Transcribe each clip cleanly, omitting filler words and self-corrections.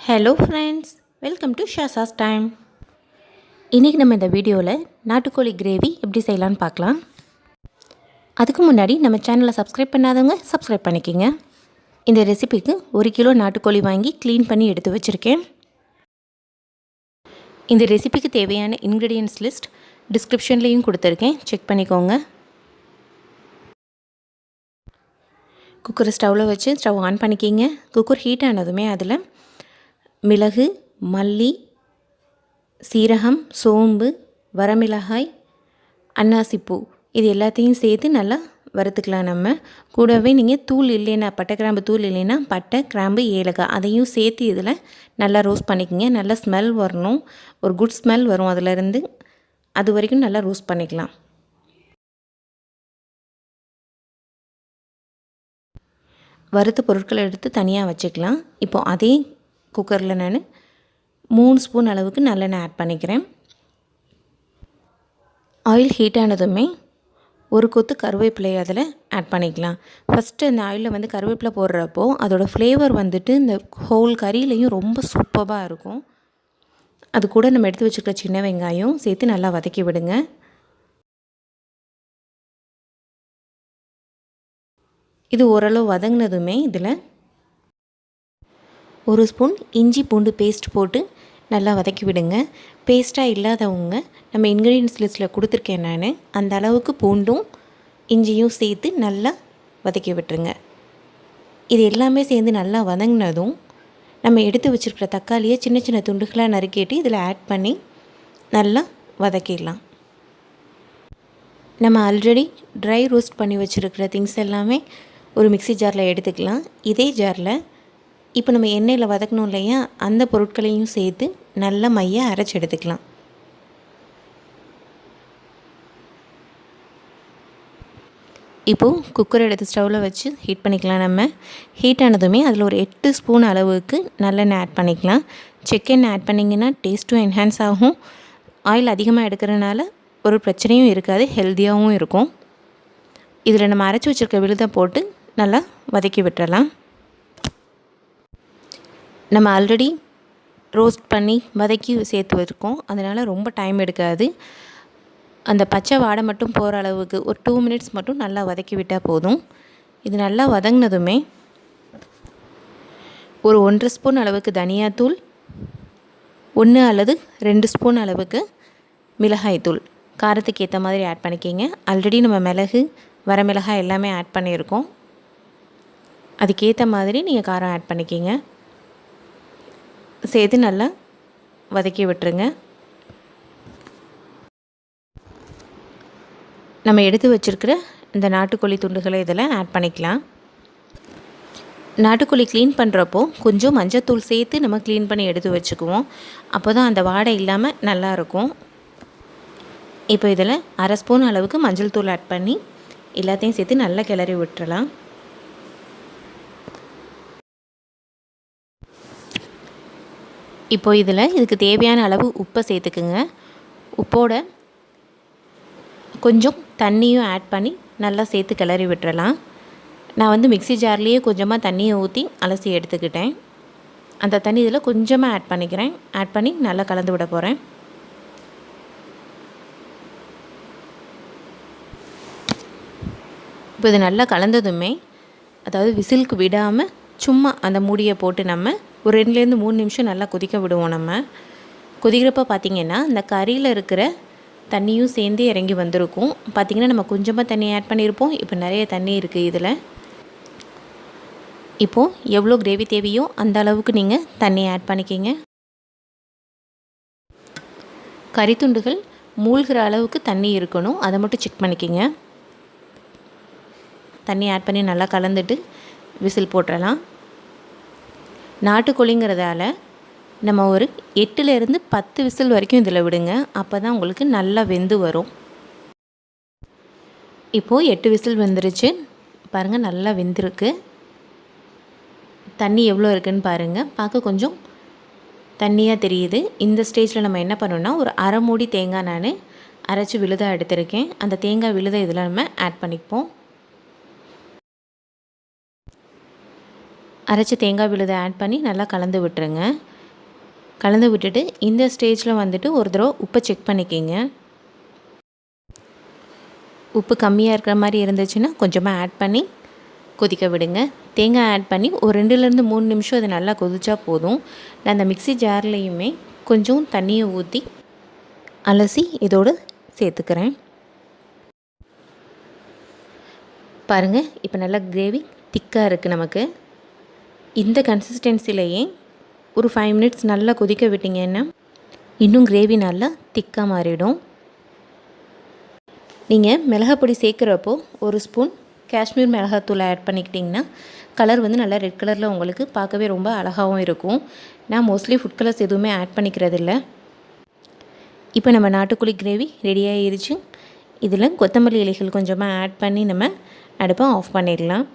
Hello friends, welcome to ஷாசாஸ் time. இன்றைக்கி நம்ம இந்த வீடியோவில் நாட்டுக்கோழி கிரேவி எப்படி செய்யலான்னு பார்க்கலாம். அதுக்கு முன்னாடி நம்ம சேனலை சப்ஸ்கிரைப் பண்ணாதவங்க சப்ஸ்கிரைப் பண்ணிக்கோங்க. இந்த ரெசிபிக்கு 1 கிலோ நாட்டுக்கோழி வாங்கி க்ளீன் பண்ணி எடுத்து வச்சுருக்கேன். இந்த ரெசிபிக்கு தேவையான இன்க்ரீடியன்ட்ஸ் லிஸ்ட் டிஸ்கிரிப்ஷன்லேயும் கொடுத்துருக்கேன், செக் பண்ணிக்கோங்க. குக்கரை ஸ்டவ்வில் வச்சு ஸ்டவ் ஆன் பண்ணிக்கிங்க. குக்கர் ஹீட் ஆனதுமே அதில் மிளகு, மல்லி, சீரகம், சோம்பு, வரமிளகாய், அன்னாசிப்பூ இது எல்லாத்தையும் சேர்த்து நல்லா வறுத்துக்கலாம். நம்ம கூடவே நீங்கள் தூள் இல்லைன்னா, பட்டை கிராம்பு தூள் இல்லைன்னா பட்டை, கிராம்பு, ஏலக்காய் அதையும் சேர்த்து இதில் நல்லா ரோஸ்ட் பண்ணிக்கோங்க. நல்லா ஸ்மெல் வரணும், ஒரு குட் ஸ்மெல் வரும் அதிலேருந்து, அது வரைக்கும் நல்லா ரோஸ்ட் பண்ணிக்கலாம். வறுத்த பொருட்களை எடுத்து தனியாக வச்சுக்கலாம். இப்போது அதே குக்கரில் நான் 3 ஸ்பூன் அளவுக்கு நல்லெண்ணெய் ஆட் பண்ணிக்கிறேன். ஆயில் ஹீட் ஆனதுமே ஒரு கொத்து கருவேப்பிலை அதில் ஆட் பண்ணிக்கலாம். ஃபஸ்ட்டு இந்த ஆயிலில் கருவேப்பிலை போடுறப்போ அதோடய ஃப்ளேவர் இந்த ஹோல் கறியிலையும் ரொம்ப சூப்பராக இருக்கும். அது கூட நம்ம எடுத்து வச்சுக்கிற சின்ன வெங்காயம் சேர்த்து நல்லா வதக்கி விடுங்க. இது ஓரளவு வதங்கினதுமே இதில் 1 ஸ்பூன் இஞ்சி பூண்டு பேஸ்ட் போட்டு நல்லா வதக்கி விடுங்க. பேஸ்ட்டாக இல்லாதவங்க நம்ம இன்க்ரீடியன்ஸ் லிஸ்ட்டில் கொடுத்துருக்கேன் நான், அந்த அளவுக்கு பூண்டும் இஞ்சியும் சேர்த்து நல்லா வதக்கி விட்டுருங்க. இது எல்லாமே சேர்ந்து நல்லா வதங்கினதும் நம்ம எடுத்து வச்சுருக்கிற தக்காளியை சின்ன சின்ன துண்டுகளாக நறுக்கிட்டு இதில் ஆட் பண்ணி நல்லா வதக்கிடலாம். நம்ம ஆல்ரெடி ட்ரை ரோஸ்ட் பண்ணி வச்சுருக்கிற திங்ஸ் எல்லாமே ஒரு மிக்ஸி ஜாரில் எடுத்துக்கலாம். இதே ஜாரில் இப்போ நம்ம எண்ணெயில் வதக்கணும் இல்லையா, அந்த பொருட்களையும் சேர்த்து நல்லா மைய அரைச்சி எடுத்துக்கலாம். இப்போது குக்கரை எடுத்து ஸ்டவ்வில் வச்சு ஹீட் பண்ணிக்கலாம். நம்ம ஹீட் ஆனதுமே அதில் ஒரு 8 ஸ்பூன் அளவுக்கு நல்லெண்ணெய் ஆட் பண்ணிக்கலாம். chiKen ஆட் பண்ணிங்கன்னா டேஸ்ட்டும் என்ஹான்ஸ் ஆகும். ஆயில் அதிகமாக எடுக்கிறனால ஒரு பிரச்சனையும் இருக்காது, ஹெல்த்தியாகவும் இருக்கும். இதில் நம்ம அரைச்சி வச்சுருக்க விழுதை போட்டு நல்லா வதக்கி விட்டுறலாம். நம்ம ஆல்ரெடி ரோஸ்ட் பண்ணி வதக்கி சேர்த்து வச்சுருக்கோம், அதனால் ரொம்ப டைம் எடுக்காது. அந்த பச்சை வாடை மட்டும் போகிற அளவுக்கு ஒரு 2 மினிட்ஸ் மட்டும் நல்லா வதக்கி விட்டால் போதும். இது நல்லா வதங்கினதுமே ஒரு 1.5 ஸ்பூன் அளவுக்கு தனியாத்தூள், 1 அல்லது 2 ஸ்பூன் அளவுக்கு மிளகாய்த்தூள் காரத்துக்கு ஏற்ற மாதிரி ஆட் பண்ணிக்கிங்க. ஆல்ரெடி நம்ம மிளகு, வரமிளகாய் எல்லாமே ஆட் பண்ணியிருக்கோம், அதுக்கேற்ற மாதிரி நீங்கள் காரம் ஆட் பண்ணிக்கிங்க. சேர்த்து நல்லா வதக்கி விட்டுருங்க. நம்ம எடுத்து வச்சுருக்கிற இந்த நாட்டுக்கோழி துண்டுகளை இதில் ஆட் பண்ணிக்கலாம். நாட்டுக்கோழி க்ளீன் பண்ணுறப்போ கொஞ்சம் மஞ்சத்தூள் சேர்த்து நம்ம க்ளீன் பண்ணி எடுத்து வச்சுக்குவோம், அப்போ தான் அந்த வாடை இல்லாமல் நல்லாயிருக்கும். இப்போ இதில் 1/2 ஸ்பூன் அளவுக்கு மஞ்சள் தூள் ஆட் பண்ணி எல்லாத்தையும் சேர்த்து நல்லா கிளறி விட்டுறலாம். இப்போது இதுக்கு தேவையான அளவு உப்பை சேர்த்துக்குங்க. உப்போட கொஞ்சம் தண்ணியும் ஆட் பண்ணி நல்லா சேர்த்து கிளறி விட்டுறலாம். நான் மிக்ஸி ஜார்லேயே கொஞ்சமாக தண்ணியை ஊற்றி அலசி எடுத்துக்கிட்டேன். அந்த தண்ணி இதில் கொஞ்சமாக ஆட் பண்ணிக்கிறேன். ஆட் பண்ணி நல்லா கலந்து விட போகிறேன். இப்போ இது நல்லா கலந்ததுமே, அதாவது விசிலுக்கு விடாமல் சும்மா அந்த மூடியை போட்டு நம்ம ஒரு 2லேருந்து 3 நிமிஷம் நல்லா கொதிக்க விடுவோம். நம்ம கொதிக்கிறப்ப பார்த்திங்கன்னா இந்த கறியில் இருக்கிற தண்ணியும் சேர்ந்து இறங்கி வந்திருக்கும். பார்த்திங்கன்னா நம்ம கொஞ்சமாக தண்ணி ஆட் பண்ணியிருப்போம், இப்போ நிறைய தண்ணி இருக்குது இதில். இப்போது எவ்வளோ கிரேவி தேவையோ அந்த அளவுக்கு நீங்கள் தண்ணி ஆட் பண்ணிக்கிங்க. கறித்துண்டுகள் மூழ்கிற அளவுக்கு தண்ணி இருக்கணும், அதை மட்டும் செக் பண்ணிக்கிங்க. தண்ணி ஆட் பண்ணி நல்லா கலந்துட்டு விசில் போட்டுடலாம். நாட்டுக்கோழிங்கிறதால நம்ம ஒரு 8லேருந்து 10 விசில் வரைக்கும் இதில் விடுங்க, அப்போ தான் உங்களுக்கு நல்லா வெந்து வரும். இப்போது 8 விசில் வெந்துருச்சு பாருங்கள், நல்லா வெந்திருக்கு. தண்ணி எவ்வளோ இருக்குதுன்னு பாருங்கள், பார்க்க கொஞ்சம் தண்ணியாக தெரியுது. இந்த ஸ்டேஜில் நம்ம என்ன பண்ணோன்னா ஒரு 1/2 மூடி தேங்காய் நான் அரைச்சி விழுதாக எடுத்திருக்கேன். அந்த தேங்காய் விழுதை இதில் நம்ம ஆட் பண்ணிப்போம். அரைச்ச தேங்காய் விழுதை ஆட் பண்ணி நல்லா கலந்து விட்டுருங்க. கலந்து விட்டுட்டு இந்த ஸ்டேஜில் வந்துட்டு ஒரு தடவை உப்பை செக் பண்ணிக்கிங்க. உப்பு கம்மியாக இருக்கிற மாதிரி இருந்துச்சுன்னா கொஞ்சமாக ஆட் பண்ணி கொதிக்க விடுங்க. தேங்காய் ஆட் பண்ணி ஒரு 2லேருந்து 3 நிமிஷம் அது நல்லா கொதிச்சா போதும். நான் அந்த மிக்ஸி ஜார்லேயுமே கொஞ்சம் தண்ணியை ஊற்றி அலசி இதோடு சேர்த்துக்கிறேன். பாருங்கள், இப்போ நல்லா கிரேவி திக்காக இருக்குது. நமக்கு இந்த கன்சிஸ்டன்சிலேயே ஒரு 5 மினிட்ஸ் நல்லா கொதிக்க விட்டிங்கன்னா இன்னும் கிரேவி நல்லா திக்காக மாறிடும். நீங்கள் மிளகாப்பொடி சேர்க்குறப்போ ஒரு ஸ்பூன் காஷ்மீர் மிளகாத்தூளை ஆட் பண்ணிக்கிட்டிங்கன்னா கலர் வந்து நல்லா ரெட் கலரில் உங்களுக்கு பார்க்கவே ரொம்ப அழகாகவும் இருக்கும். நான் மோஸ்ட்லி ஃபுட் கலர்ஸ் எதுவுமே ஆட் பண்ணிக்கிறதில்ல. இப்போ நம்ம நாட்டுக்கோழி கிரேவி ரெடி ஆகிருச்சு. இதில் கொத்தமல்லி இலைகள் கொஞ்சமாக ஆட் பண்ணி நம்ம அடுப்பை ஆஃப் பண்ணிடலாம்.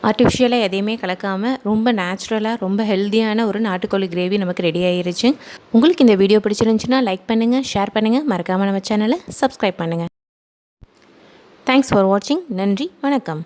ஆர்டிஃபிஷியலாக எதையுமே கலக்காமல் ரொம்ப நேச்சுரலாக ரொம்ப ஹெல்த்தியான ஒரு நாட்டுக்கோழி கிரேவி நமக்கு ரெடி ஆகிருச்சு. உங்களுக்கு இந்த வீடியோ பிடிச்சிருந்துச்சுன்னா லைக் பண்ணுங்கள், ஷேர் பண்ணுங்கள், மறக்காமல் நம்ம சேனலை சப்ஸ்கிரைப் பண்ணுங்கள். தேங்க்ஸ் ஃபார் வாட்சிங். நன்றி, வணக்கம்.